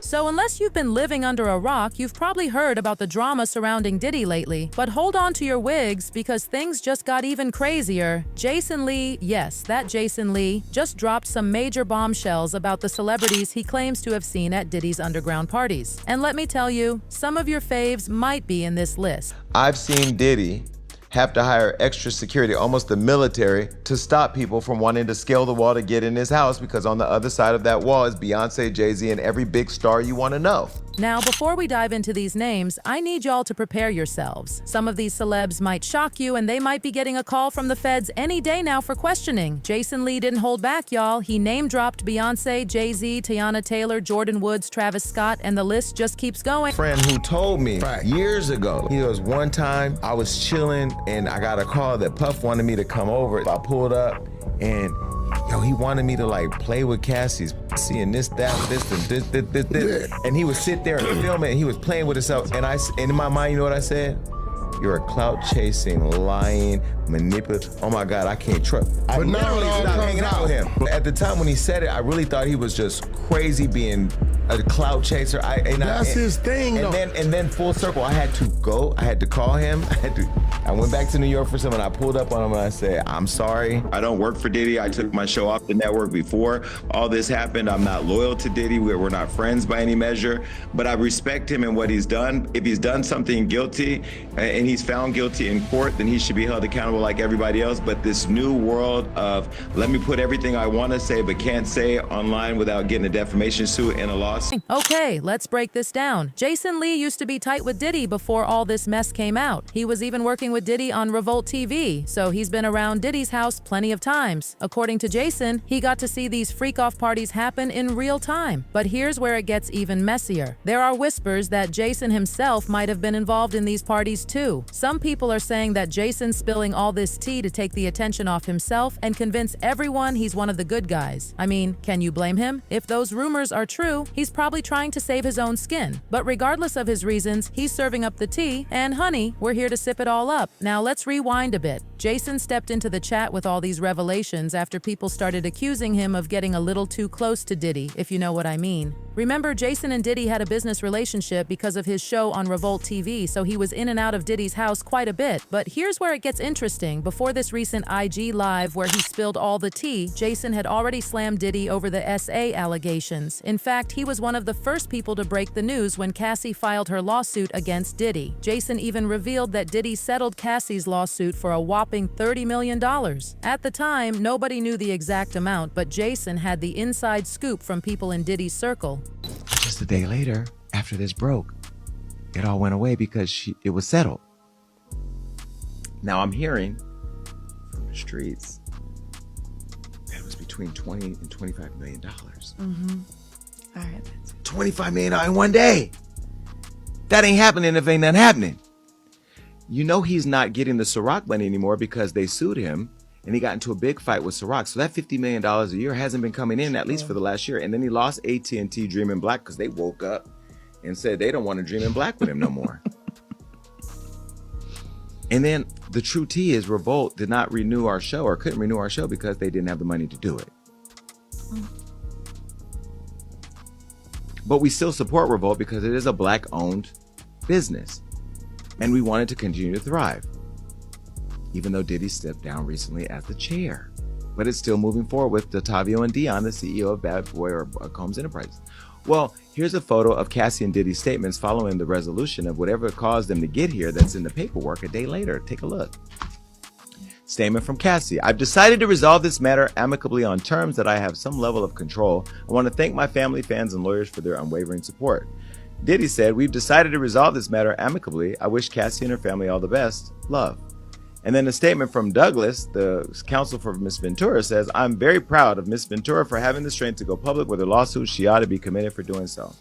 So unless you've been living under a rock, you've probably heard about the drama surrounding Diddy lately. But hold on to your wigs because things just got even crazier. Jason Lee, yes, that Jason Lee, just dropped some major bombshells about the celebrities he claims to have seen at Diddy's underground parties. And let me tell you, some of your faves might be in this list. I've seen Diddy have to hire extra security, almost the military, to stop people from wanting to scale the wall to get in his house because on the other side of that wall is Beyoncé, Jay-Z, and every big star you want to know. Now, before we dive into these names, I need y'all to prepare yourselves. Some of these celebs might shock you and they might be getting a call from the feds any day now for questioning. Jason Lee didn't hold back, y'all. He name-dropped Beyoncé, Jay-Z, Teyana Taylor, Jordan Woods, Travis Scott, and the list just keeps going. Friend who told me years ago, he goes, one time I was chilling and I got a call that Puff wanted me to come over. I pulled up and he wanted me to like play with Cassie's seeing this, that, this. And he would sit there and film it and he was playing with himself. And in my mind, you know what I said? You're a clout chasing, lying, manipulative. Oh my God, I can't trust. I literally stopped hanging out with him. At the time when he said it, I really thought he was just crazy being a clout chaser. That's his thing, though. And then full circle, I had to call him. I went back to New York for something. I pulled up on him and I said, I'm sorry. I don't work for Diddy. I took my show off the network before all this happened. I'm not loyal to Diddy. We're not friends by any measure, but I respect him and what he's done. If he's done something guilty and he's found guilty in court, then he should be held accountable like everybody else. But this new world of let me put everything I want to say but can't say online without getting a defamation suit and a loss. Okay, let's break this down. Jason Lee used to be tight with Diddy before all this mess came out. He was even working with Diddy on Revolt TV, so he's been around Diddy's house plenty of times. According to Jason, he got to see these freak-off parties happen in real time. But here's where it gets even messier. There are whispers that Jason himself might have been involved in these parties too. Some people are saying that Jason's spilling all this tea to take the attention off himself and convince everyone he's one of the good guys. I mean, can you blame him? If those rumors are true, he's probably trying to save his own skin. But regardless of his reasons, he's serving up the tea, and honey, we're here to sip it all up. Now let's rewind a bit. Jason stepped into the chat with all these revelations after people started accusing him of getting a little too close to Diddy, if you know what I mean. Remember, Jason and Diddy had a business relationship because of his show on Revolt TV, so he was in and out of Diddy's house quite a bit. But here's where it gets interesting. Before this recent IG live where he spilled all the tea, Jason had already slammed Diddy over the SA allegations. In fact, he was one of the first people to break the news when Cassie filed her lawsuit against Diddy. Jason even revealed that Diddy settled Cassie's lawsuit for a whopping $30 million. At the time, nobody knew the exact amount, but Jason had the inside scoop from people in Diddy's circle. Just a day later, after this broke, it all went away because it was settled. Now I'm hearing from the streets that it was between 20 and $25 million. All right. $25 million in one day. That ain't happening if ain't nothing happening. You know he's not getting the Ciroc money anymore because they sued him and he got into a big fight with Ciroc. So that $50 million a year hasn't been coming in, at least for the last year. And then he lost AT&T Dreaming Black because they woke up and said they don't want to dream in black with him no more. And then the true tea is Revolt did not renew our show or couldn't renew our show because they didn't have the money to do it. But we still support Revolt because it is a black-owned business. And we want it to continue to thrive. Even though Diddy stepped down recently as the chair. But it's still moving forward with Datavio and Dion, the CEO of Bad Boy or Combs Enterprises. Well, here's a photo of Cassie and Diddy's statements following the resolution of whatever caused them to get here that's in the paperwork a day later. Take a look. Statement from Cassie. I've decided to resolve this matter amicably on terms that I have some level of control. I want to thank my family, fans, and lawyers for their unwavering support. Diddy said, we've decided to resolve this matter amicably. I wish Cassie and her family all the best. Love. And then a statement from Douglas, the counsel for Miss Ventura, says, I'm very proud of Miss Ventura for having the strength to go public with her lawsuit. She ought to be commended for doing so.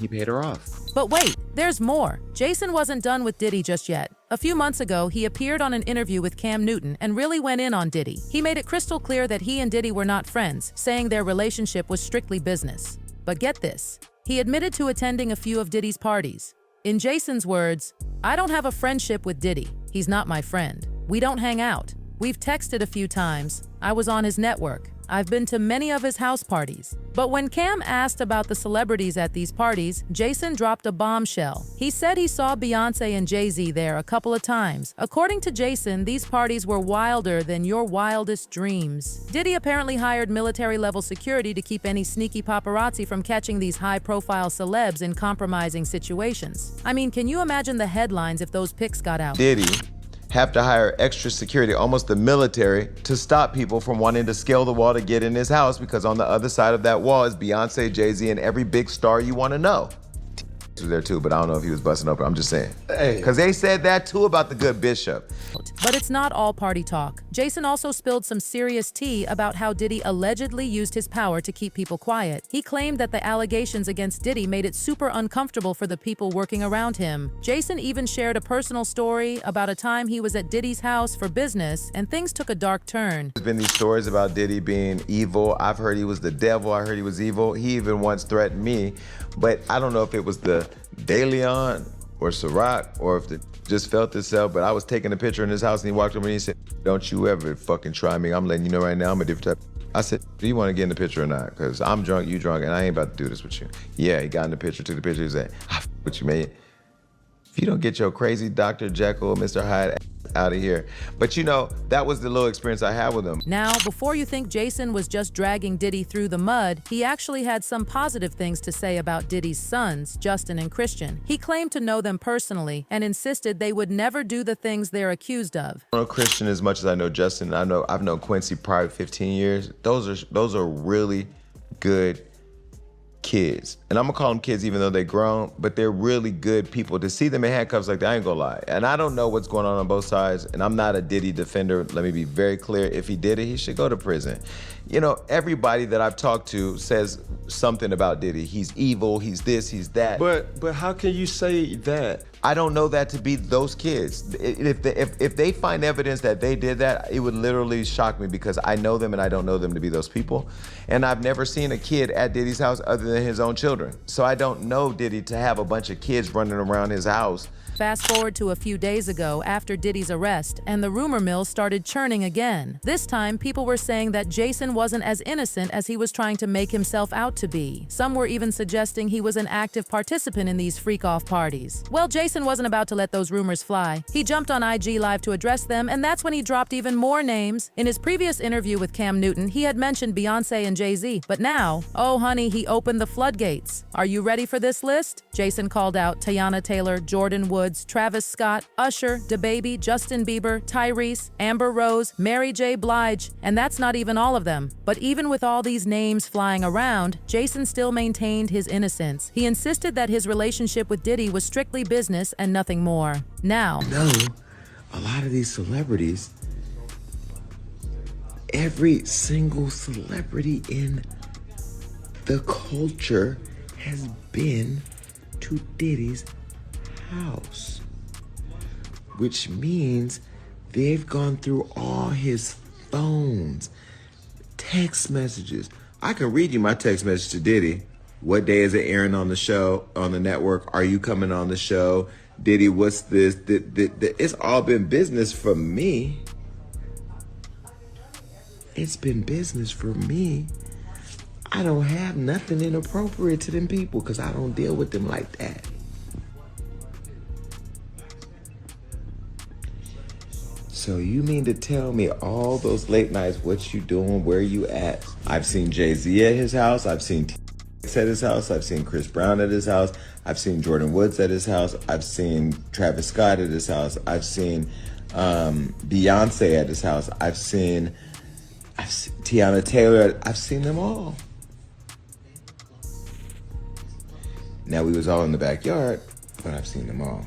He paid her off. But wait, there's more. Jason wasn't done with Diddy just yet. A few months ago, he appeared on an interview with Cam Newton and really went in on Diddy. He made it crystal clear that he and Diddy were not friends, saying their relationship was strictly business. But get this, he admitted to attending a few of Diddy's parties. In Jason's words, I don't have a friendship with Diddy. He's not my friend. We don't hang out. We've texted a few times. I was on his network. I've been to many of his house parties. But when Cam asked about the celebrities at these parties, Jason dropped a bombshell. He said he saw Beyoncé and Jay-Z there a couple of times. According to Jason, these parties were wilder than your wildest dreams. Diddy apparently hired military-level security to keep any sneaky paparazzi from catching these high-profile celebs in compromising situations. I mean, can you imagine the headlines if those pics got out? Diddy have to hire extra security, almost the military, to stop people from wanting to scale the wall to get in his house, because on the other side of that wall is Beyonce, Jay-Z, and every big star you want to know. Was there too, but I don't know if he was busting open. I'm just saying. Because they said that too about the good Bishop. But it's not all party talk. Jason also spilled some serious tea about how Diddy allegedly used his power to keep people quiet. He claimed that the allegations against Diddy made it super uncomfortable for the people working around him. Jason even shared a personal story about a time he was at Diddy's house for business and things took a dark turn. There's been these stories about Diddy being evil. I've heard he was the devil. I heard he was evil. He even once threatened me, but I don't know if it was the DeLeon or Ciroc or if it just felt itself, but I was taking a picture in his house and he walked over and he said, "Don't you ever fucking try me. I'm letting you know right now I'm a different type." I said, "Do you want to get in the picture or not? Because I'm drunk, you drunk, and I ain't about to do this with you." Yeah, he got in the picture, took the picture, he said, "I f with you, man. If you don't get your crazy Dr. Jekyll, Mr. Hyde out of here." But you know, that was the little experience I had with him. Now, before you think Jason was just dragging Diddy through the mud, he actually had some positive things to say about Diddy's sons, Justin and Christian. He claimed to know them personally and insisted they would never do the things they're accused of. I don't know Christian as much as I know Justin. I've known Quincy probably 15 years. Those are really good kids. And I'm gonna call them kids even though they're grown, but they're really good people. To see them in handcuffs like that, I ain't gonna lie. And I don't know what's going on both sides, and I'm not a Diddy defender. Let me be very clear. If he did it, he should go to prison. You know, everybody that I've talked to says something about Diddy. He's evil, he's this, he's that. But how can you say that? I don't know that to be those kids. If they find evidence that they did that, it would literally shock me, because I know them and I don't know them to be those people. And I've never seen a kid at Diddy's house other than his own children. So I don't know Diddy to have a bunch of kids running around his house. Fast forward to a few days ago after Diddy's arrest, and the rumor mill started churning again. This time, people were saying that Jason wasn't as innocent as he was trying to make himself out to be. Some were even suggesting he was an active participant in these freak-off parties. Well, Jason wasn't about to let those rumors fly. He jumped on IG Live to address them, and that's when he dropped even more names. In his previous interview with Cam Newton, he had mentioned Beyoncé and Jay-Z, but now, oh honey, he opened the floodgates. Are you ready for this list? Jason called out Teyana Taylor, Jordan Woods, Travis Scott, Usher, DaBaby, Justin Bieber, Tyrese, Amber Rose, Mary J. Blige, and that's not even all of them. But even with all these names flying around, Jason still maintained his innocence. He insisted that his relationship with Diddy was strictly business and nothing more. Now, No, a lot of these celebrities, every single celebrity in the culture has been to Diddy's house, which means they've gone through all his phones, text messages. I can read you my text message to Diddy. What day is it airing on the show, on the network? Are you coming on the show? Diddy, what's this? It's all been business for me. It's been business for me. I don't have nothing inappropriate to them people because I don't deal with them like that. So you mean to tell me all those late nights, what you doing, where you at? I've seen Jay-Z at his house. I've seen T.X. at his house. I've seen Chris Brown at his house. I've seen Jordan Woods at his house. I've seen Travis Scott at his house. I've seen Beyonce at his house. I've seen Teyana Taylor. I've seen them all. Now, we was all in the backyard, but I've seen them all.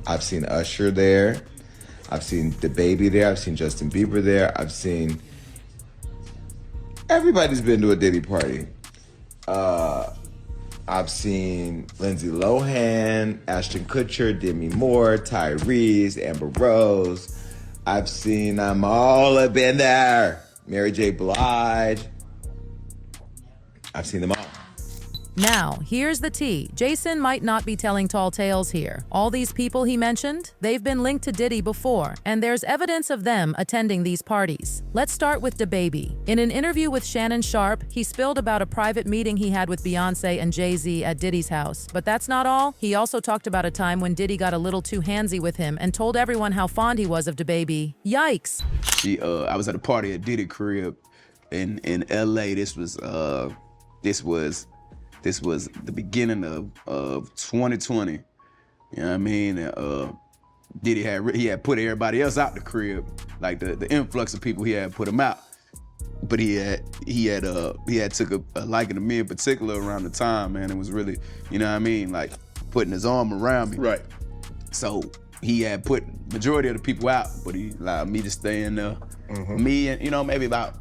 I've seen Usher there. I've seen DaBaby there. I've seen Justin Bieber there. I've seen... Everybody's been to a Diddy party. I've seen Lindsay Lohan, Ashton Kutcher, Demi Moore, Tyrese, Amber Rose. I've seen them all have been there. Mary J. Blige. I've seen them all. Now, here's the tea. Jason might not be telling tall tales here. All these people he mentioned, they've been linked to Diddy before, and there's evidence of them attending these parties. Let's start with DaBaby. In an interview with Shannon Sharpe, he spilled about a private meeting he had with Beyoncé and Jay-Z at Diddy's house. But that's not all. He also talked about a time when Diddy got a little too handsy with him and told everyone how fond he was of DaBaby. Yikes. I was at a party at Diddy crib in LA. This was the beginning of 2020. You know what I mean? Diddy had put everybody else out the crib, like the influx of people he had put him out. But he had took a liking to me in particular around the time, man. It was really, you know what I mean, like putting his arm around me. Right. So he had put majority of the people out, but he allowed me to stay in there. Me and, you know, maybe about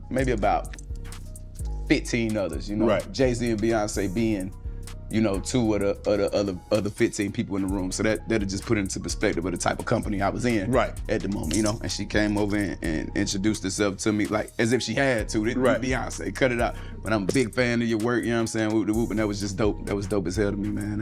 15 others, you know. Right. Jay-Z and Beyonce being, you know, two of the other 15 people in the room. So that'll just put it into perspective of the type of company I was in at the moment, you know. And she came over and introduced herself to me like as if she had to. Beyonce, cut it out. But I'm a big fan of your work, you know what I'm saying? Whoop the whoop, and that was just dope. That was dope as hell to me, man.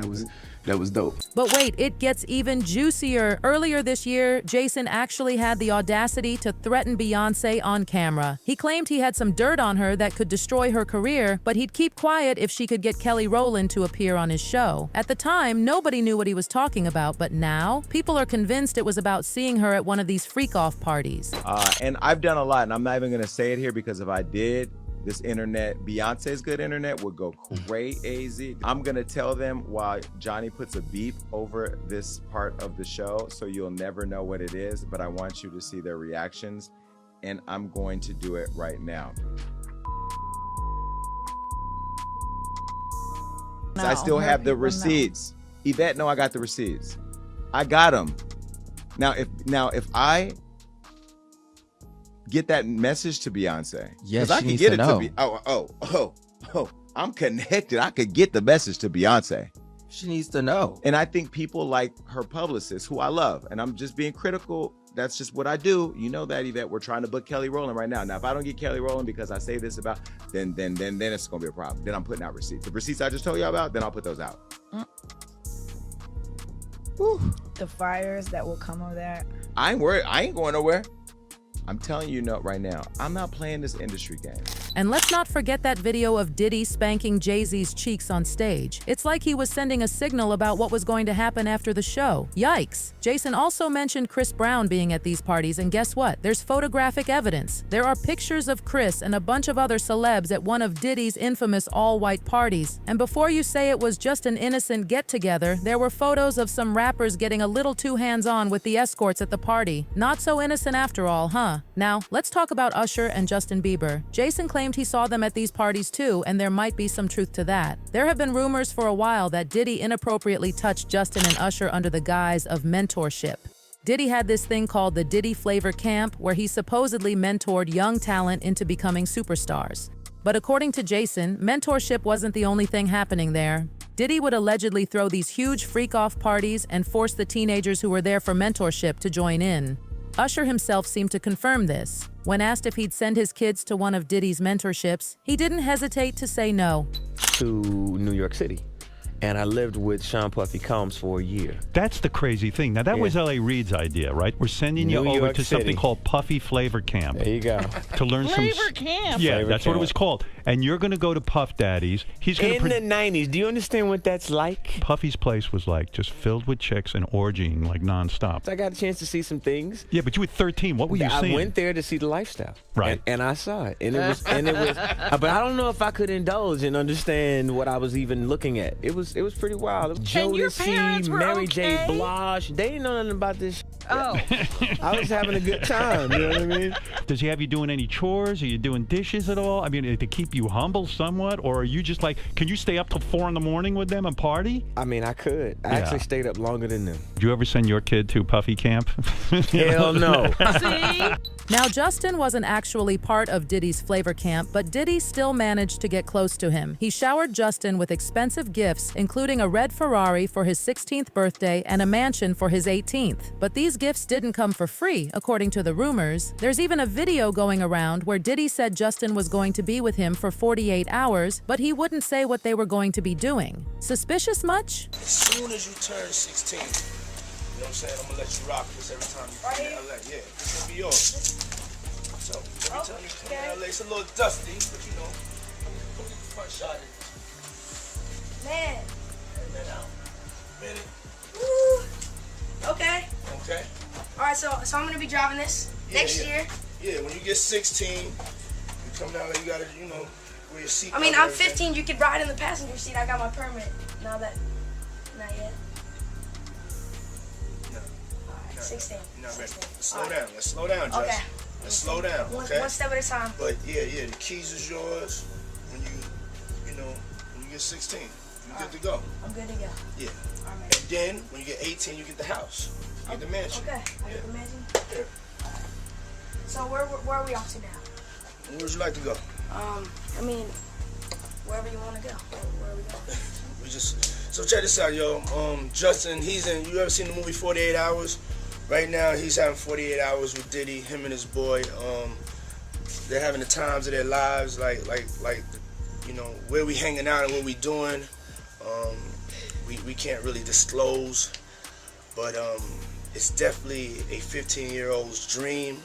That was dope. But wait, it gets even juicier. Earlier this year, Jason actually had the audacity to threaten Beyoncé on camera. He claimed he had some dirt on her that could destroy her career, but he'd keep quiet if she could get Kelly Rowland to appear on his show. At the time, nobody knew what he was talking about, but now, people are convinced it was about seeing her at one of these freak-off parties. And I've done a lot, and I'm not even gonna say it here because if I did, this internet, Beyonce's good internet, would go crazy. I'm gonna tell them while Johnny puts a beep over this part of the show, so you'll never know what it is, but I want you to see their reactions, and I'm going to do it right now. No, I still have the receipts. Yvette, no, I got the receipts. I got them. Now, if I get that message to Beyonce. Yes, I she can needs get to it know. to I'm connected. I could get the message to Beyonce. She needs to know. And I think people like her publicist, who I love, and I'm just being critical. That's just what I do. You know that, Yvette. We're trying to book Kelly Rowland right now. Now, if I don't get Kelly Rowland because I say this about, then it's gonna be a problem. Then I'm putting out receipts. The receipts I just told you about, then I'll put those out. The fires that will come of that. I ain't worried. I ain't going nowhere. I'm telling you right now, I'm not playing this industry game. And let's not forget that video of Diddy spanking Jay-Z's cheeks on stage. It's like he was sending a signal about what was going to happen after the show. Yikes. Jason also mentioned Chris Brown being at these parties, and guess what? There's photographic evidence. There are pictures of Chris and a bunch of other celebs at one of Diddy's infamous all-white parties. And before you say it was just an innocent get-together, there were photos of some rappers getting a little too hands-on with the escorts at the party. Not so innocent after all, huh? Now, let's talk about Usher and Justin Bieber. Jason claimed he saw them at these parties too, and there might be some truth to that. There have been rumors for a while that Diddy inappropriately touched Justin and Usher under the guise of mentorship. Diddy had this thing called the Diddy Flavor Camp, where he supposedly mentored young talent into becoming superstars. But according to Jason, mentorship wasn't the only thing happening there. Diddy would allegedly throw these huge freak-off parties and force the teenagers who were there for mentorship to join in. Usher himself seemed to confirm this. When asked if he'd send his kids to one of Diddy's mentorships, he didn't hesitate to say no. To New York City. And I lived with Sean Puffy Combs for a year. That's the crazy thing. Now, that was L.A. Reid's idea, right? We're sending you New over York to City. something called Puffy Flavor Camp. There you go. To learn Flavor Camp. Yeah, Flavor that's what it Camp. was called. And you're going to go to Puff Daddy's. He's going In the 90s, do you understand what that's like? Puffy's place was like just filled with chicks and orgying like nonstop. I got a chance to see some things. Yeah, but you were 13. What were you seeing? I went there to see the lifestyle. Right. And I saw it. And it was but I don't know if I could indulge and understand what I was even looking at. It was pretty wild. And your Jodeci, parents were Mary okay? J. Blige, they didn't know nothing about this. Oh. I was having a good time, you know what I mean? Does he have you doing any chores? Are you doing dishes at all? I mean, to keep you humble somewhat? Or are you just like, can you stay up till 4 in the morning with them and party? I mean, I could. I actually stayed up longer than them. Did you ever send your kid to Puffy camp? Hell no. See? Now, Justin wasn't actually part of Diddy's flavor camp, but Diddy still managed to get close to him. He showered Justin with expensive gifts, including a red Ferrari for his 16th birthday and a mansion for his 18th. But these gifts didn't come for free, according to the rumors. There's even a video going around where Diddy said Justin was going to be with him for 48 hours, but he wouldn't say what they were going to be doing. Suspicious much? As soon as you turn 16, you know what I'm saying? I'm gonna let you rock this every time you come to LA. Yeah, this gonna be yours. So every time you come to LA, it's a little dusty, but you know, put the front shot in. Man. And then out. Minute. Woo. Okay. Okay. All right, so I'm gonna be driving this next year. Yeah, when you get 16, you come down there, you gotta, you know, wear your seat. I mean, I'm 15. You could ride in the passenger seat. I got my permit. Not yet. No. All right, 16. You're not ready. 16. Let's slow down. Let's slow down, Jess. Okay. Let's slow down, okay? One step at a time. But yeah, the keys is yours when you know, when you get 16. You're good to go. I'm good to go. Yeah. All right. And then when you get 18, you get the house. You get the mansion. Okay. I get the mansion. Yeah. So where are we off to now? Where would you like to go? I mean, wherever you want to go. Where are we going? So check this out, yo. Justin, you ever seen the movie 48 Hours? Right now, he's having 48 hours with Diddy, him and his boy. They're having the times of their lives, like, you know, where we hanging out and what we doing. We can't really disclose, but it's definitely a 15-year-old's dream.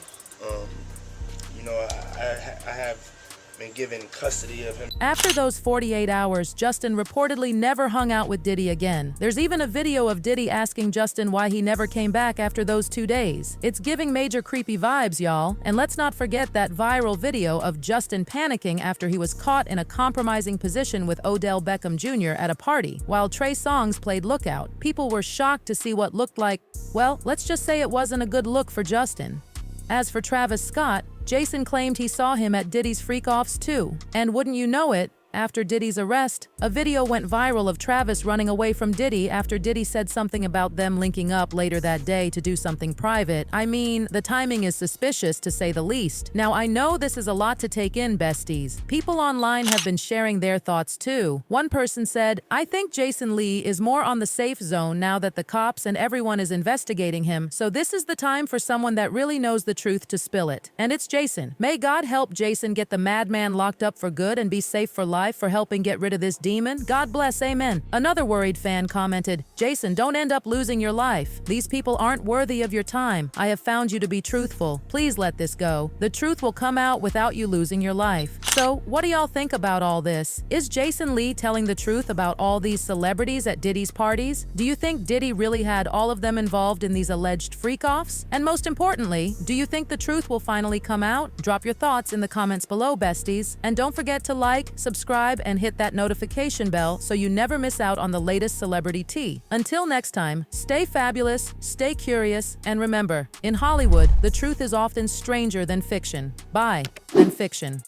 You know, I have been given custody of him. After those 48 hours, Justin reportedly never hung out with Diddy again. There's even a video of Diddy asking Justin why he never came back after those 2 days. It's giving major creepy vibes, y'all. And let's not forget that viral video of Justin panicking after he was caught in a compromising position with Odell Beckham Jr. at a party, while Trey Songz played lookout. People were shocked to see what looked like, well, let's just say it wasn't a good look for Justin. As for Travis Scott, Jason claimed he saw him at Diddy's freak-offs too. And wouldn't you know it, after Diddy's arrest, a video went viral of Travis running away from Diddy after Diddy said something about them linking up later that day to do something private. I mean, the timing is suspicious to say the least. Now, I know this is a lot to take in, besties. People online have been sharing their thoughts too. One person said, "I think Jason Lee is more on the safe zone now that the cops and everyone is investigating him, so this is the time for someone that really knows the truth to spill it. And it's Jason. May God help Jason get the madman locked up for good and be safe for life for helping get rid of this demon. God bless, amen." Another worried fan commented, "Jason, don't end up losing your life. These people aren't worthy of your time. I have found you to be truthful. Please let this go. The truth will come out without you losing your life." So, what do y'all think about all this? Is Jason Lee telling the truth about all these celebrities at Diddy's parties? Do you think Diddy really had all of them involved in these alleged freak-offs? And most importantly, do you think the truth will finally come out? Drop your thoughts in the comments below, besties. And don't forget to like, subscribe, and hit that notification bell so you never miss out on the latest celebrity tea. Until next time, stay fabulous, stay curious, and remember, in Hollywood, the truth is often stranger than fiction. Bye, than fiction.